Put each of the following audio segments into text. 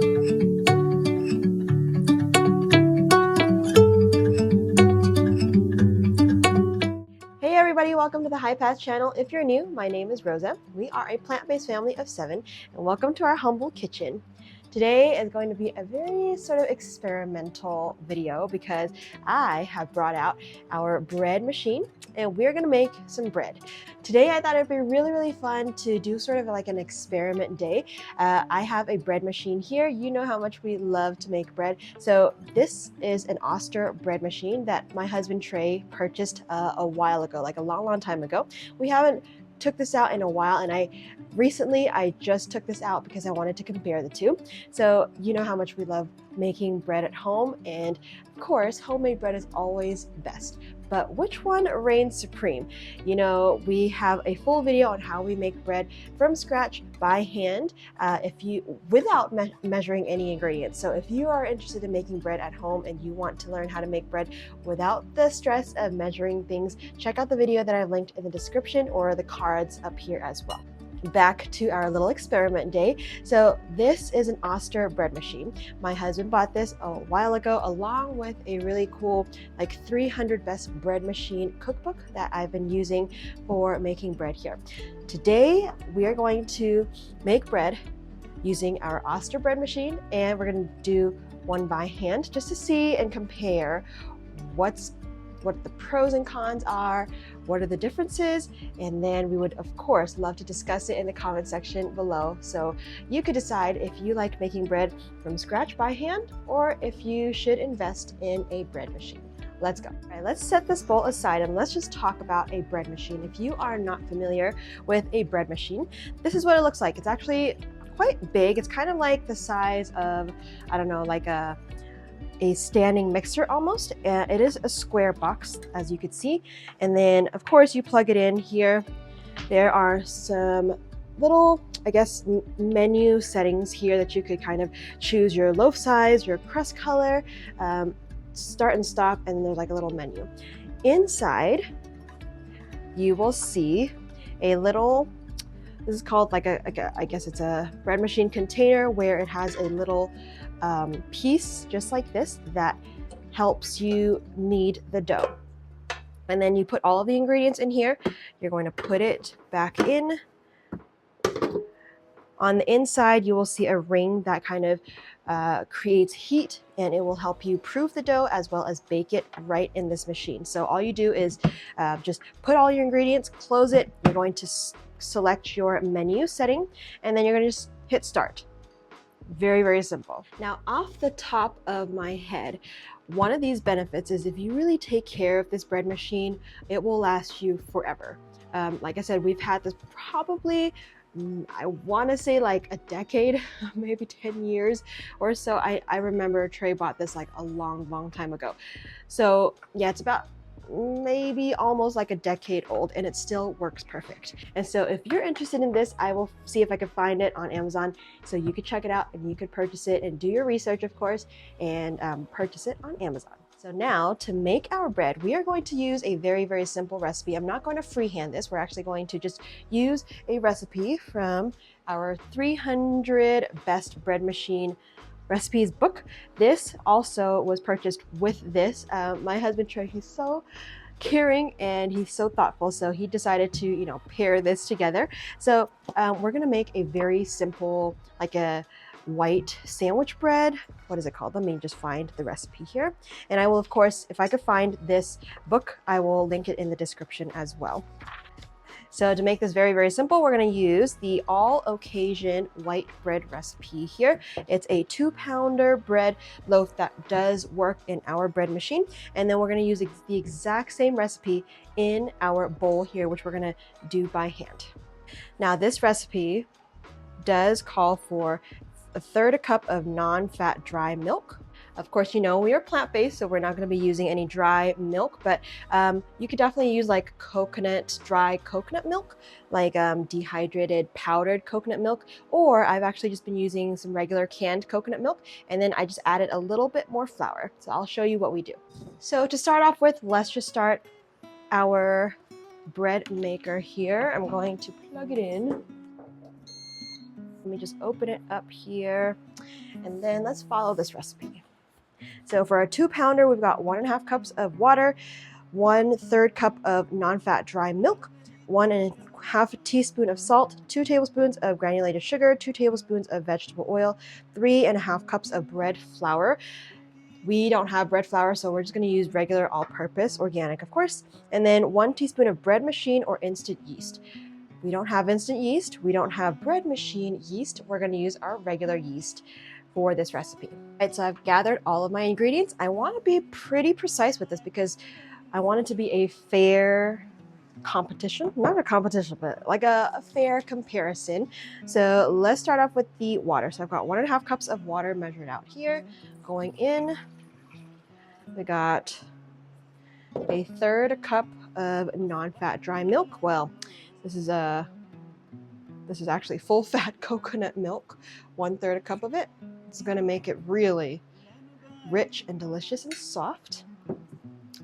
Hey everybody, welcome to the High Path channel. If you're new, my name is Rosa. We are a plant-based family of 7, and welcome to our humble kitchen. Today is going to be a very sort of experimental video because I have brought out our bread machine and we're going to make some bread. Today I thought it'd be really fun to do sort of like an experiment day. I have a bread machine here. You know how much we love to make bread. So this is an Oster bread machine that my husband Trey purchased a while ago, like a long time ago. We haven't took this out in a while, and I just took this out because I wanted to compare the two. So you know how much we love making bread at home, and of course homemade bread is always best. But which one reigns supreme? You know, we have a full video on how we make bread from scratch by hand, without measuring any ingredients. So if you are interested in making bread at home and you want to learn how to make bread without the stress of measuring things, check out the video that I've linked in the description or the cards up here as well. Back to our little experiment day. So this is an Oster bread machine. My husband bought this a while ago along with a really cool like 300 best bread machine cookbook that I've been using for making bread here. Today we are going to make bread using our Oster bread machine, and we're going to do one by hand just to see and compare what the pros and cons are, what are the differences, and then we would of course love to discuss it in the comment section below, so you could decide if you like making bread from scratch by hand or if you should invest in a bread machine. Let's go. All right, let's set this bowl aside and let's just talk about a bread machine. If you are not familiar with a bread machine, this is what it looks like. It's actually quite big. It's kind of like the size of, I don't know, like a standing mixer almost. It is a square box, as you can see, and then of course you plug it in here. There are some little, I guess, menu settings here that you could kind of choose your loaf size, your crust color, start and stop, and there's like a little menu. Inside you will see a little, this is called like I guess it's a bread machine container, where it has a little piece just like this that helps you knead the dough. And then you put all of the ingredients in here. You're going to put it back in. On the inside, you will see a ring that kind of creates heat, and it will help you proof the dough as well as bake it right in this machine. So all you do is just put all your ingredients, close it. You're going to select your menu setting, and then you're going to just hit start. Very simple. Now, off the top of my head, one of these benefits is if you really take care of this bread machine, it will last you forever. Like I said, we've had this probably, I want to say like a decade, maybe 10 years or so. I remember Trey bought this like a long time ago. So yeah, it's about maybe almost like a decade old, and it still works perfect. And so if you're interested in this, I will see if I can find it on Amazon, so you could check it out and you could purchase it and do your research, of course, and purchase it on Amazon. So now to make our bread, we are going to use a very simple recipe. I'm not going to freehand this. We're actually going to just use a recipe from our 300 best bread machine recipes book. This also was purchased with this. My husband Trey, he's so caring and he's so thoughtful, so he decided to, you know, pair this together. So we're gonna make a very simple, like a white sandwich bread. What is it called? Let me just find the recipe here, and I will, of course, if I could find this book, I will link it in the description as well. So to make this very simple, we're going to use the all occasion white bread recipe here. It's a 2-pounder bread loaf that does work in our bread machine. And then we're going to use the exact same recipe in our bowl here, which we're going to do by hand. Now this recipe does call for 1/3 cup of non-fat dry milk. Of course, you know, we are plant-based, so we're not going to be using any dry milk, but you could definitely use like dry coconut milk, like dehydrated powdered coconut milk, or I've actually just been using some regular canned coconut milk, and then I just added a little bit more flour. So I'll show you what we do. So to start off with, let's just start our bread maker here. I'm going to plug it in. Let me just open it up here. And then let's follow this recipe. So for a 2-pounder, we've got 1.5 cups of water, 1/3 cup of non-fat dry milk, 1.5 teaspoon of salt, 2 tablespoons of granulated sugar, 2 tablespoons of vegetable oil, 3.5 cups of bread flour. We don't have bread flour, so we're just going to use regular all-purpose, organic, of course. And then 1 teaspoon of bread machine or instant yeast. We don't have instant yeast. We don't have bread machine yeast. We're going to use our regular yeast for this recipe. All right, so I've gathered all of my ingredients. I want to be pretty precise with this because I want it to be a fair competition. Not a competition, but like a fair comparison. So let's start off with the water. So I've got 1.5 cups of water measured out here. Going in, we got 1/3 cup of non-fat dry milk. Well, this is actually full fat coconut milk. 1/3 cup of it. It's going to make it really rich and delicious and soft.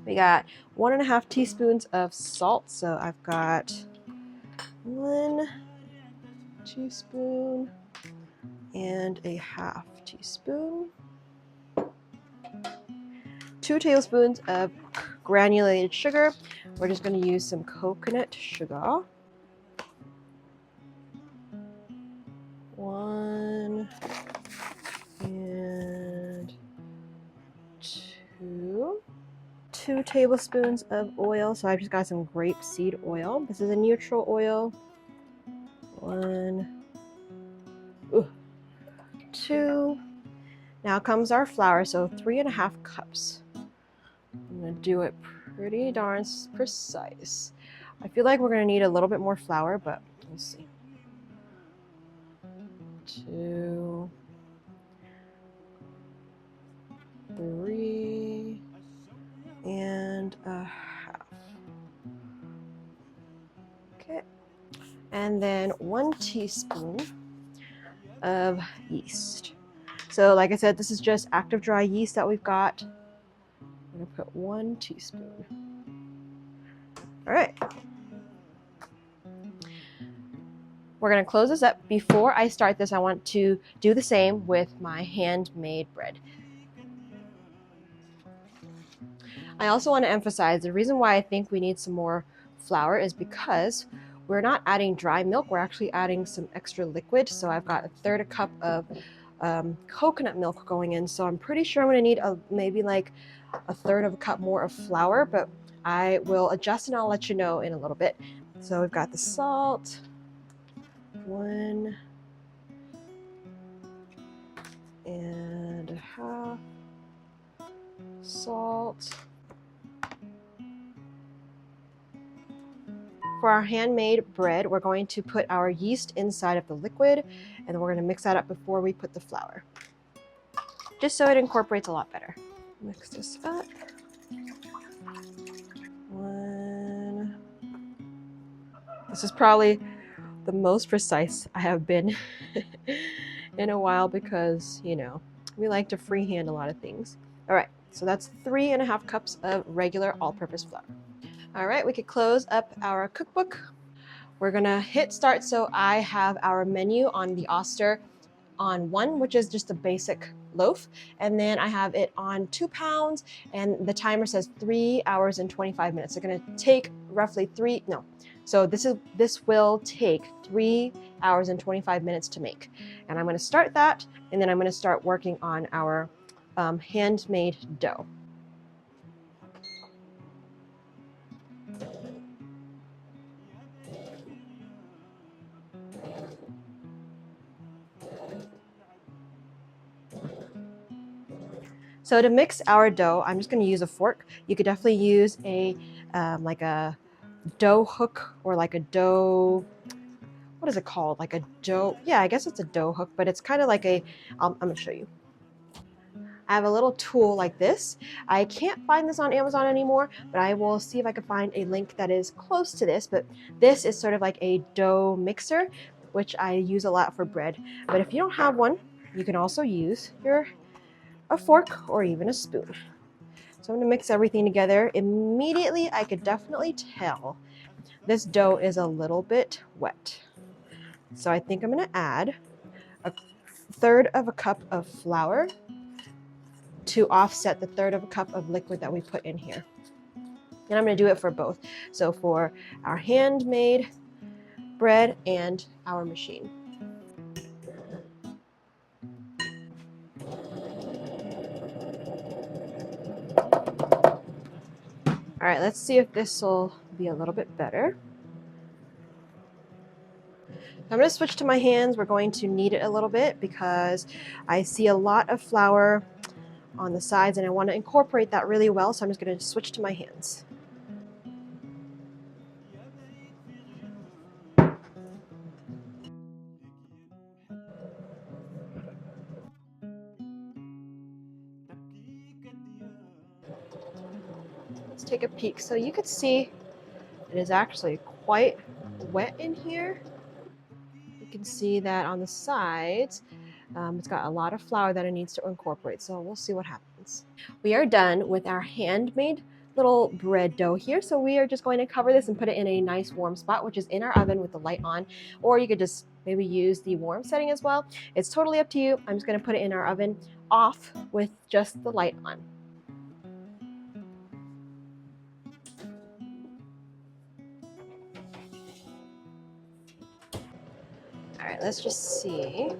We got 1.5 teaspoons of salt. So I've got 1 teaspoon and 1/2 teaspoon. 2 tablespoons of granulated sugar. We're just going to use some coconut sugar. 1 and 2. 2 tablespoons of oil. So I've just got some grapeseed oil. This is a neutral oil. 1, 2. Now comes our flour, so 3.5 cups. I'm gonna do it pretty darn precise. I feel like we're gonna need a little bit more flour, but we'll see. 2, 3 and 1/2. Okay, and then 1 teaspoon of yeast. So like I said, this is just active dry yeast that we've got. I'm gonna put 1 teaspoon. All right. We're gonna close this up. Before I start this, I want to do the same with my handmade bread. I also want to emphasize the reason why I think we need some more flour is because we're not adding dry milk, we're actually adding some extra liquid. So I've got 1/3 cup of coconut milk going in. So I'm pretty sure I'm gonna need maybe like 1/3 cup more of flour, but I will adjust and I'll let you know in a little bit. So we've got the salt, 1 and 1/2 salt. For our handmade bread, we're going to put our yeast inside of the liquid, and then we're going to mix that up before we put the flour, just so it incorporates a lot better. Mix this up. 1. This is probably the most precise I have been in a while because, you know, we like to freehand a lot of things. All right, so that's 3.5 cups of regular all-purpose flour. All right, we could close up our cookbook. We're gonna hit start. So I have our menu on the Oster on 1, which is just a basic loaf. And then I have it on 2 pounds and the timer says 3 hours and 25 minutes. It's gonna take roughly So this will take 3 hours and 25 minutes to make. And I'm gonna start that, and then I'm gonna start working on our handmade dough. So to mix our dough, I'm just going to use a fork. You could definitely use like a dough hook or like a dough, what is it called? Like a dough, yeah, I guess it's a dough hook, but it's kind of like I'm going to show you. I have a little tool like this. I can't find this on Amazon anymore, but I will see if I can find a link that is close to this. But this is sort of like a dough mixer, which I use a lot for bread. But if you don't have one, you can also use a fork or even a spoon. So I'm gonna mix everything together. Immediately, I could definitely tell this dough is a little bit wet. So I think I'm gonna add a 1/3 of a cup of flour to offset the 1/3 of a cup of liquid that we put in here. And I'm going to do it for both. So for our handmade bread and our machine. All right, let's see if this will be a little bit better. I'm going to switch to my hands. We're going to knead it a little bit because I see a lot of flour on the sides and I want to incorporate that really well. So I'm just going to switch to my hands. Let's take a peek. So you could see it is actually quite wet in here. You can see that on the sides, it's got a lot of flour that it needs to incorporate. So we'll see what happens. We are done with our handmade little bread dough here. So we are just going to cover this and put it in a nice warm spot, which is in our oven with the light on, or you could just maybe use the warm setting as well. It's totally up to you. I'm just going to put it in our oven off with just the light on. All right, let's just see.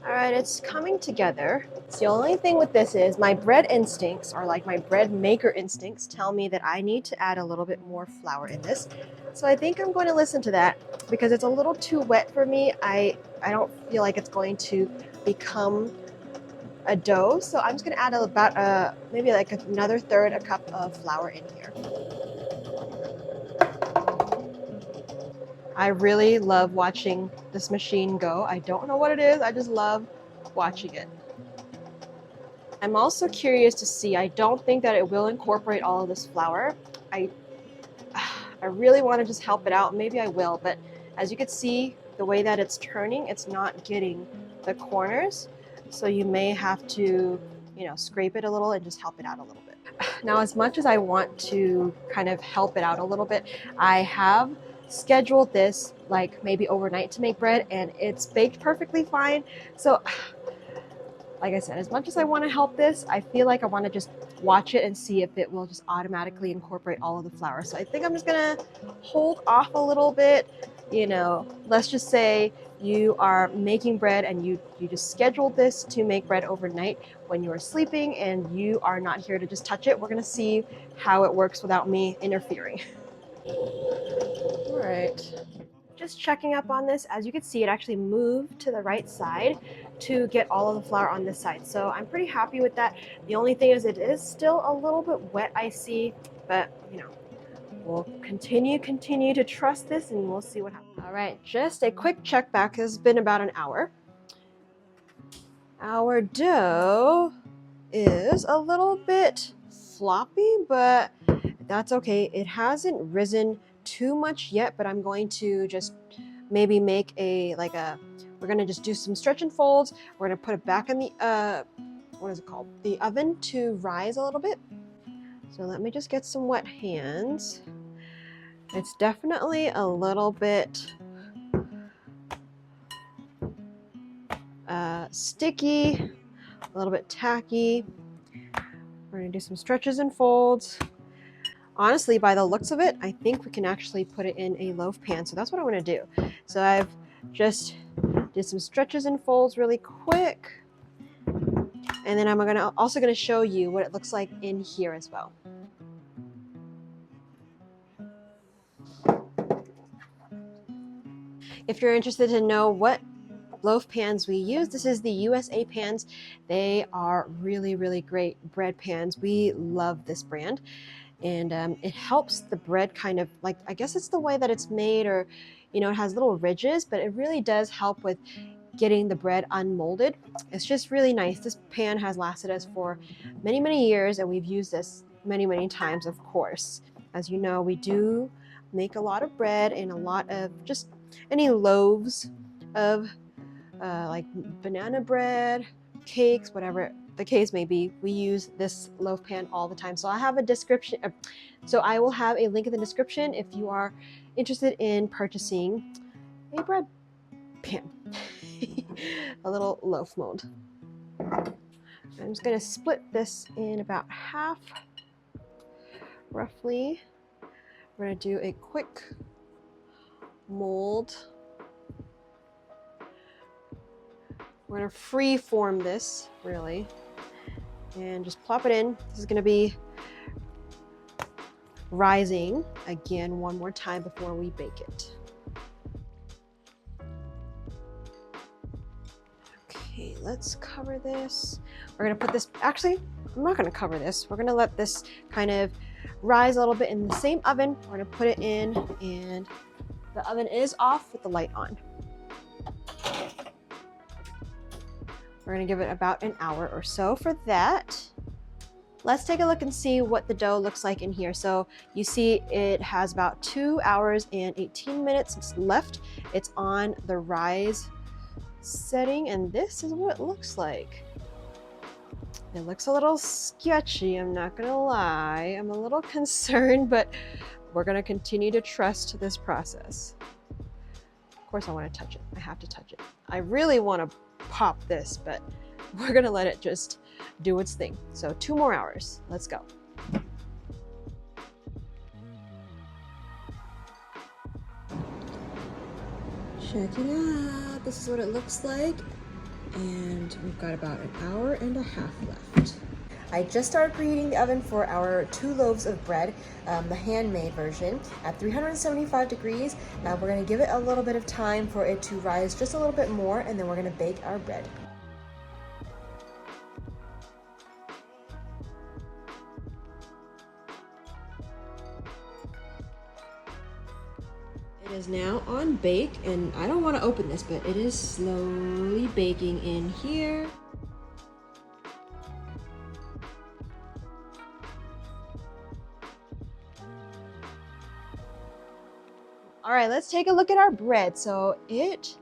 All right, it's coming together. So the only thing with this is my bread instincts, or like my bread maker instincts, tell me that I need to add a little bit more flour in this. So I think I'm going to listen to that because it's a little too wet for me. I don't feel like it's going to become a dough. So I'm just going to add about maybe like another 1/3 a cup of flour in here. I really love watching this machine go. I don't know what it is. I just love watching it. I'm also curious to see, I don't think that it will incorporate all of this flour. I really want to just help it out. Maybe I will, but as you can see, the way that it's turning, it's not getting the corners. So you may have to, scrape it a little and just help it out a little bit. Now, as much as I want to kind of help it out a little bit, I have scheduled this like maybe overnight to make bread, and it's baked perfectly fine. So like I said, as much as I want to help this, I feel like I want to just watch it and see if it will just automatically incorporate all of the flour. So I think I'm just gonna hold off a little bit. Let's just say you are making bread and you just scheduled this to make bread overnight when you are sleeping and you are not here to just touch it. We're gonna see how it works without me interfering. All right. Just checking up on this. As you can see, it actually moved to the right side to get all of the flour on this side. So I'm pretty happy with that. The only thing is it is still a little bit wet, I see, but we'll continue to trust this and we'll see what happens. All right, just a quick check back. It's been about an hour. Our dough is a little bit floppy, but that's okay. It hasn't risen too much yet, but I'm going to just maybe make we're gonna just do some stretch and folds. We're gonna put it back in the, what is it called? The oven to rise a little bit. So let me just get some wet hands. It's definitely a little bit sticky, a little bit tacky. We're gonna do some stretches and folds. Honestly, by the looks of it, I think we can actually put it in a loaf pan. So that's what I want to do. So I've just did some stretches and folds really quick. And then I'm also gonna show you what it looks like in here as well. If you're interested to know what loaf pans we use, this is the USA pans. They are really, really great bread pans. We love this brand. And it helps the bread kind of like, I guess it's the way that it's made, or it has little ridges, but it really does help with getting the bread unmolded. It's just really nice. This pan has lasted us for many, many years, and we've used this many, many times, of course. As you know, we do make a lot of bread and a lot of just any loaves of like banana bread, cakes, whatever the case may be. We use this loaf pan all the time. So I have a description. So I will have a link in the description if you are interested in purchasing a bread pan. a little loaf mold. I'm just gonna split this in about half, roughly. We're gonna do a quick mold. We're gonna free form this, really, and just plop it in. This is gonna be rising again one more time before we bake it. Okay, let's cover this. We're gonna put this, actually, I'm not gonna cover this. We're gonna let this kind of rise a little bit in the same oven. We're gonna put it in, and the oven is off with the light on. We're gonna give it about an hour or so for that. Let's take a look and see what the dough looks like in here. So you see it has about 2 hours and 18 minutes left. It's on the rise setting, and this is what it looks like. It looks a little sketchy, I'm not gonna lie. I'm a little concerned, but we're gonna continue to trust this process. Of course I wanna touch it, I have to touch it. I really wanna pop this, but we're gonna let it just do its thing. So 2 more hours, let's go. Check it out, this is what it looks like. And we've got about an hour and a half left. I just started preheating the oven for our 2 loaves of bread, the handmade version, at 375 degrees. We're gonna give it a little bit of time for it to rise just a little bit more, and then we're gonna bake our bread. It is now on bake, and I don't want to open this, but it is slowly baking in here. All right, let's take a look at our bread. So it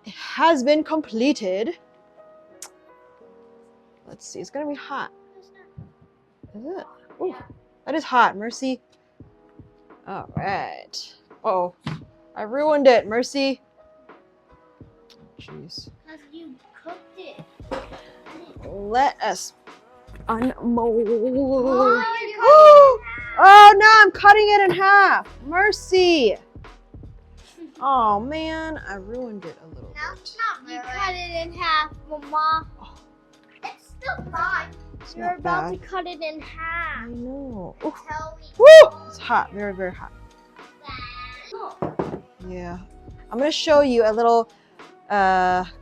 has been completed. Let's see, it's gonna be hot. Is it? Ooh, that is hot, Mercy. All right. Uh-oh, I ruined it, Mercy. Jeez. Because you cooked it. Let us unmold. Oh, Oh no, I'm cutting it in half. Mercy. Oh man, I ruined it a little bit. you cut it in half, Mama. It's still fine. You're about to cut it in half. I know. Oof. Tell me. Woo! It's hot, very, very hot. Yeah. I'm gonna show you a little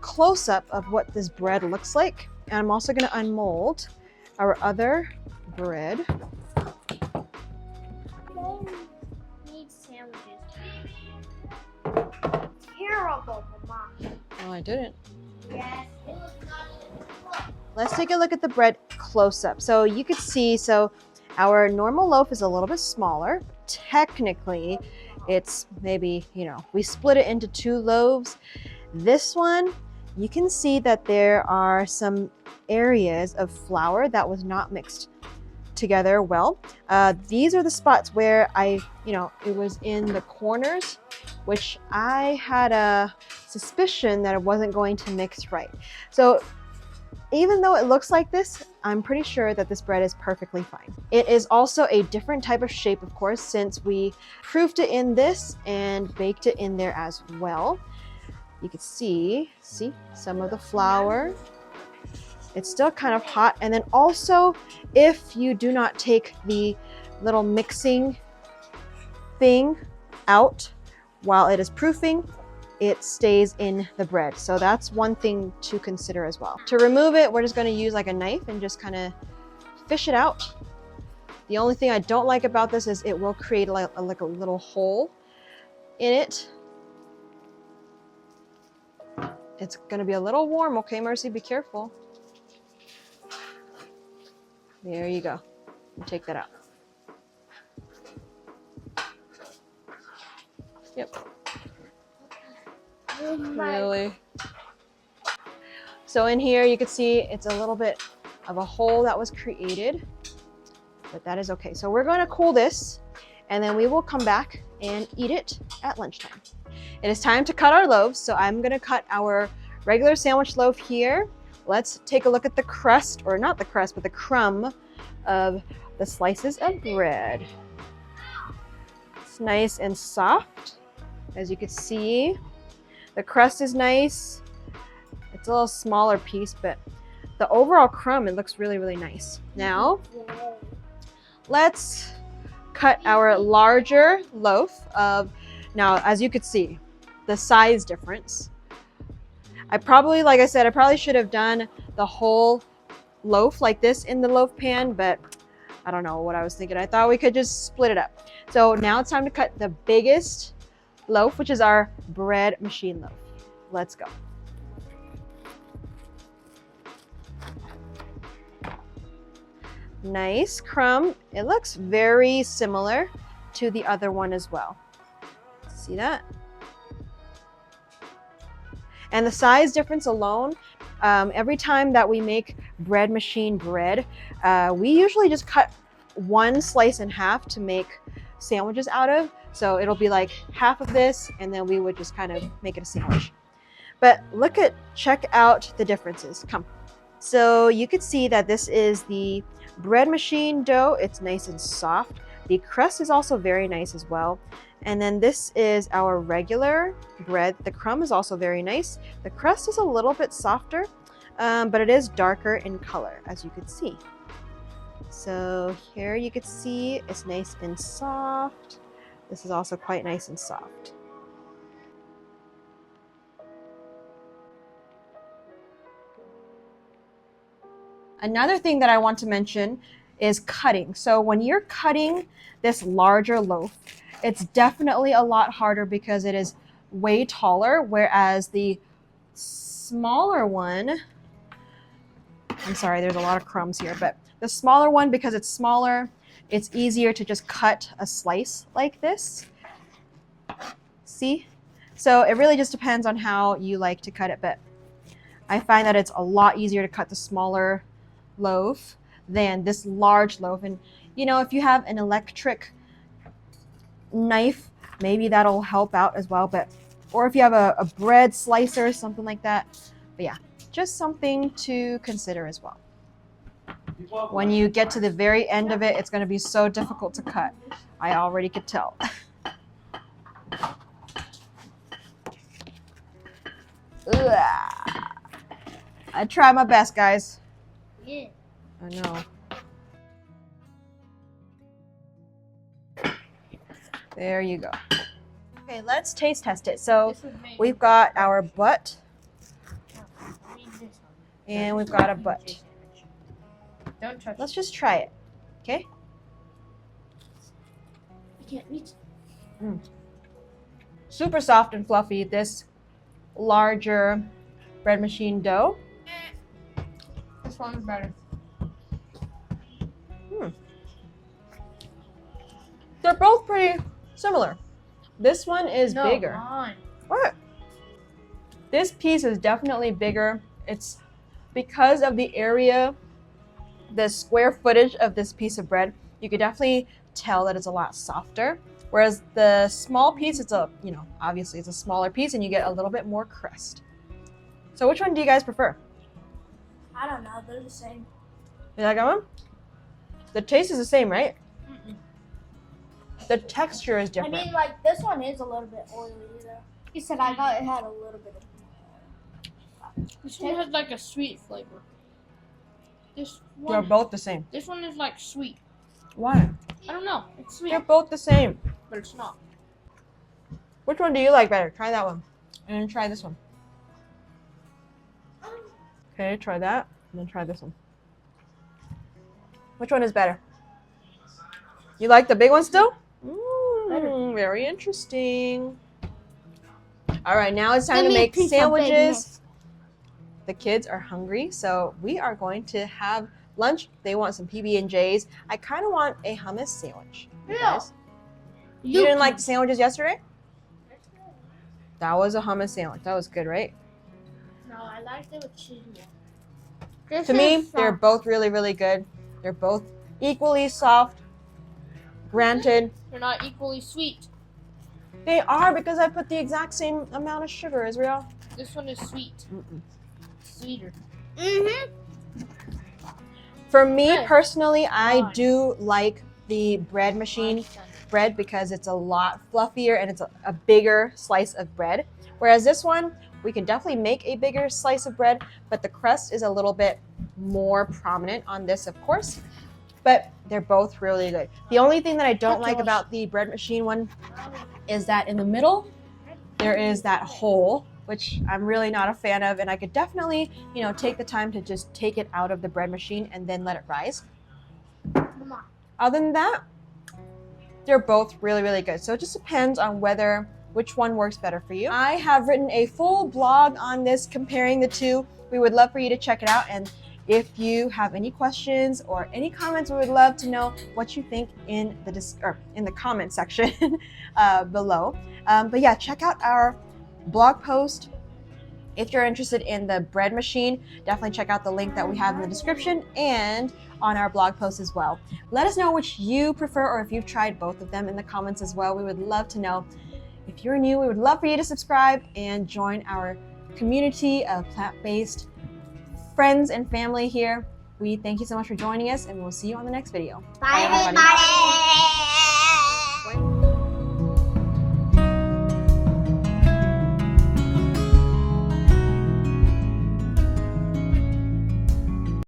close-up of what this bread looks like. And I'm also gonna unmold our other bread. Need sandwiches. Terrible, Mama. No, I didn't. Yes, it was not even cooked. Let's take a look at the bread close-up. So you could see, so our normal loaf is a little bit smaller. Technically, it's maybe, you know, we split it into 2 loaves. This one, you can see that there are some areas of flour that was not mixed together well. These are the spots where it was in the corners, which I had a suspicion that it wasn't going to mix right. So even though it looks like this, I'm pretty sure that this bread is perfectly fine. It is also a different type of shape, of course, since we proofed it in this and baked it in there as well. You can see some of the flour. It's still kind of hot. And then also, if you do not take the little mixing thing out while it is proofing, it stays in the bread. So that's one thing to consider as well. To remove it, we're just gonna use like a knife and just kind of fish it out. The only thing I don't like about this is it will create like a little hole in it. It's gonna be a little warm, okay, Mercy, be careful. There you go, take that out. Yep. Really? So in here you can see it's a little bit of a hole that was created, but that is okay. So we're going to cool this, and then we will come back and eat it at lunchtime. It is time to cut our loaves, so I'm gonna cut our regular sandwich loaf here. Let's take a look at the crust, or not the crust, but the crumb of the slices of bread. It's nice and soft, as you can see. The crust is nice. It's a little smaller piece, but the overall crumb, it looks really, really nice. Now, let's cut our larger loaf of, now as you could see, the size difference. Like I said, I probably should have done the whole loaf like this in the loaf pan, but I don't know what I was thinking. I thought we could just split it up. So now it's time to cut the biggest loaf, which is our bread machine loaf. Let's go. Nice crumb. It looks very similar to the other one as well. See that? And the size difference alone, every time that we make bread machine bread, we usually just cut one slice in half to make sandwiches out of. So it'll be like half of this, and then we would just kind of make it a sandwich. But check out the differences. Come. So you could see that this is the bread machine dough. It's nice and soft. The crust is also very nice as well. And then this is our regular bread. The crumb is also very nice. The crust is a little bit softer, but it is darker in color, as you can see. So here you can see it's nice and soft. This is also quite nice and soft. Another thing that I want to mention is cutting. So when you're cutting this larger loaf, it's definitely a lot harder because it is way taller, whereas the smaller one, I'm sorry, there's a lot of crumbs here, but the smaller one, because it's smaller, it's easier to just cut a slice like this. See? So it really just depends on how you like to cut it, but I find that it's a lot easier to cut the smaller loaf than this large loaf. And you know, if you have an electric knife, maybe that'll help out as well, but or if you have a bread slicer, something like that. But yeah, just something to consider as well. When you get to the very end of it, it's going to be so difficult to cut. I already could tell. I try my best, guys. Yeah. I know. There you go. Okay, let's taste test it. So we've got our butt, and we've got a butt. Don't touch. Let's just try it, okay? I can't reach. Super soft and fluffy, this larger bread machine dough. This one's better. They're both pretty similar. This one is bigger. Mine. What? This piece is definitely bigger. It's because of the area, the square footage of this piece of bread, you could definitely tell that it's a lot softer. Whereas the small piece, it's a, you know, obviously it's a smaller piece and you get a little bit more crust. So which one do you guys prefer? I don't know. They're the same. You like that one? The taste is the same, right? The texture is different. I mean, like, this one is a little bit oily, though. He said I got it had a little bit of... This one has like a sweet flavor. This They're one, both the same. this one is like sweet. Why? I don't know. It's sweet, They're both the same. but it's not. Which one do you like better? Try that one. And then try this one. Okay, try that. And then try this one. Which one is better? You like the big one still? Very interesting. All right, now it's time to make sandwiches. The kids are hungry, so we are going to have lunch. They want some PB&Js. I kind of want a hummus sandwich. You guys. You didn't like the sandwiches yesterday? That was a hummus sandwich. That was good, right? No, I liked it with cheese. To me, they're both really, really good. They're both equally soft. Granted, They're not equally sweet. They are, because I put the exact same amount of sugar, Israel. This one is sweet. Sweeter. For me Good. personally, I Fine. do like the bread machine Mine's done. bread because it's a lot fluffier and it's a bigger slice of bread. Whereas this one, we can definitely make a bigger slice of bread, but the crust is a little bit more prominent on this, of course. But they're both really good. The only thing that I don't like about the bread machine one is that in the middle, there is that hole, which I'm really not a fan of. And I could definitely, you know, take the time to just take it out of the bread machine and then let it rise. Mama. Other than that, they're both really, really good. So it just depends on which one works better for you. I have written a full blog on this comparing the two. We would love for you to check it out. And if you have any questions or any comments, we would love to know what you think in the comment section below. But yeah, check out our blog post. If you're interested in the bread machine, definitely check out the link that we have in the description and on our blog post as well. Let us know which you prefer or if you've tried both of them in the comments as well. We would love to know. If you're new, we would love for you to subscribe and join our community of plant-based friends and family here. We thank you so much for joining us, and we'll see you on the next video. Bye, everybody. everybody.